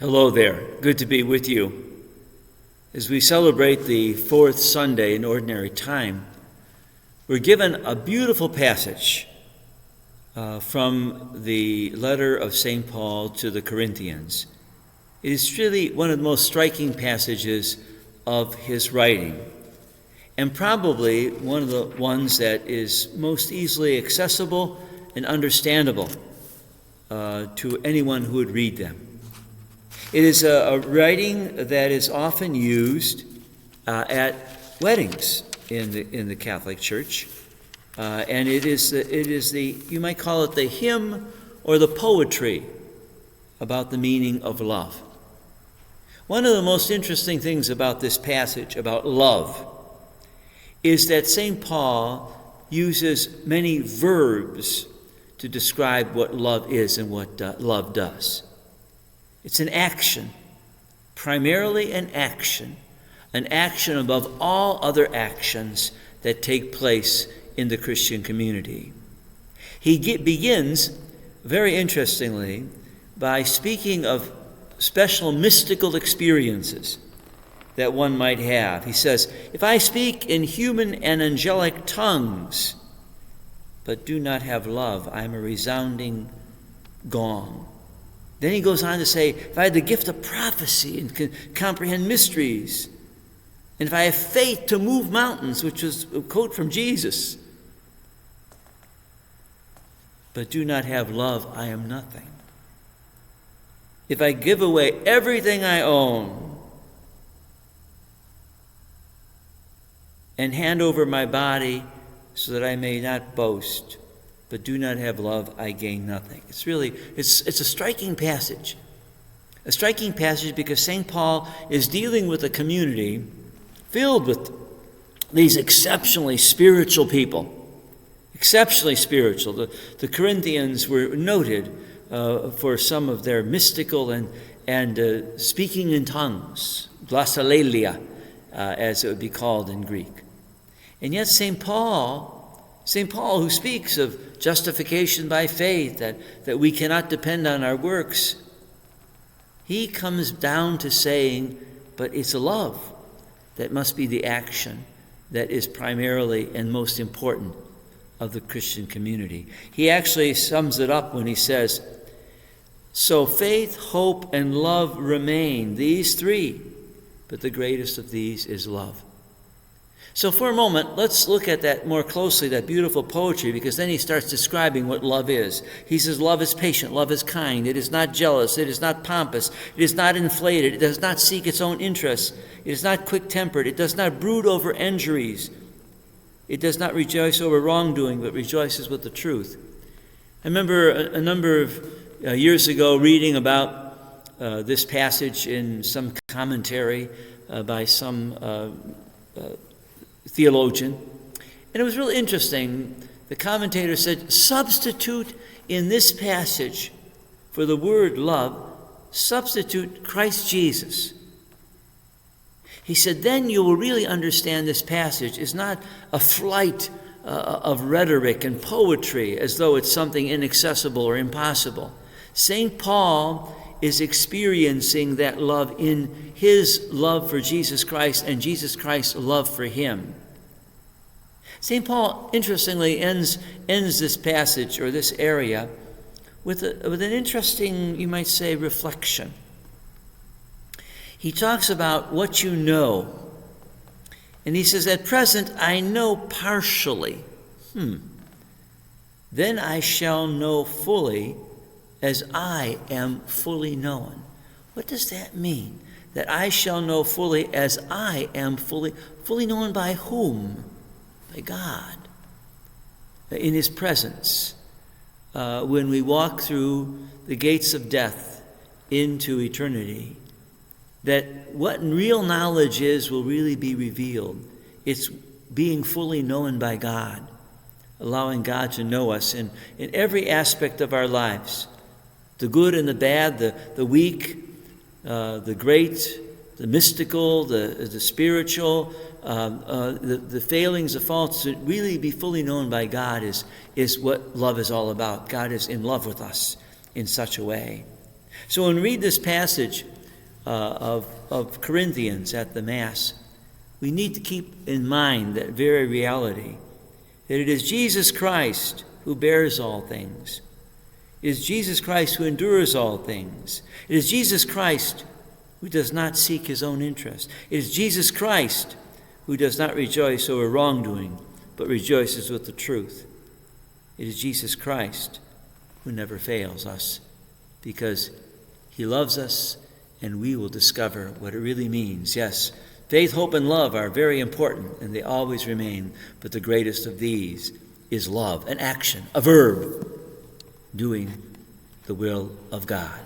Hello there. Good to be with you. As we celebrate the fourth Sunday in Ordinary Time, we're given a beautiful passage from the letter of St. Paul to the Corinthians. It is really one of the most striking passages of his writing, and probably one of the ones that is most easily accessible and understandable to anyone who would read them. It is a writing that is often used at weddings in the Catholic Church, and it is the you might call it the hymn or the poetry about the meaning of love. One of the most interesting things about this passage about love is that St. Paul uses many verbs to describe what love is and what love does. It's an action, primarily an action above all other actions that take place in the Christian community. He begins, very interestingly, by speaking of special mystical experiences that one might have. He says, "If I speak in human and angelic tongues, but do not have love, I am a resounding gong." Then he goes on to say, if I had the gift of prophecy and can comprehend mysteries, and if I have faith to move mountains, which is a quote from Jesus, but do not have love, I am nothing. If I give away everything I own and hand over my body so that I may not boast, but do not have love, I gain nothing. It's a striking passage. A striking passage because St. Paul is dealing with a community filled with these exceptionally spiritual people. Exceptionally spiritual. The Corinthians were noted for some of their mystical and speaking in tongues, glossolalia, as it would be called in Greek. And yet St. Paul, who speaks of justification by faith, that we cannot depend on our works, he comes down to saying, but it's love that must be the action that is primarily and most important of the Christian community. He actually sums it up when he says, so faith, hope, and love remain, these three, but the greatest of these is love. So for a moment, let's look at that more closely, that beautiful poetry, because then he starts describing what love is. He says, love is patient, love is kind, it is not jealous, it is not pompous, it is not inflated, it does not seek its own interests, it is not quick-tempered, it does not brood over injuries, it does not rejoice over wrongdoing, but rejoices with the truth. I remember a number of years ago reading about this passage in some commentary by some theologian, and it was really interesting. The commentator said, substitute in this passage for the word love, substitute Christ Jesus. He said, then you will really understand this passage is not a flight of rhetoric and poetry as though it's something inaccessible or impossible. St. Paul is experiencing that love in his love for Jesus Christ and Jesus Christ's love for him. St. Paul, interestingly, ends this passage or this area with an interesting, you might say, reflection. He talks about what you know. And he says, at present I know partially. Then I shall know fully as I am fully known. What does that mean? That I shall know fully as I am fully known by whom? By God. In his presence. When we walk through the gates of death into eternity, that what real knowledge is will really be revealed. It's being fully known by God, allowing God to know us in every aspect of our lives. The good and the bad, the weak, the great, the mystical, the spiritual, the failings, the faults, to really be fully known by God is what love is all about. God is in love with us in such a way. So when we read this passage of Corinthians at the Mass, we need to keep in mind that very reality, that it is Jesus Christ who bears all things. It is Jesus Christ who endures all things. It is Jesus Christ who does not seek his own interest. It is Jesus Christ who does not rejoice over wrongdoing, but rejoices with the truth. It is Jesus Christ who never fails us, because he loves us, and we will discover what it really means. Yes, faith, hope, and love are very important, and they always remain, but the greatest of these is love, an action, a verb, doing the will of God.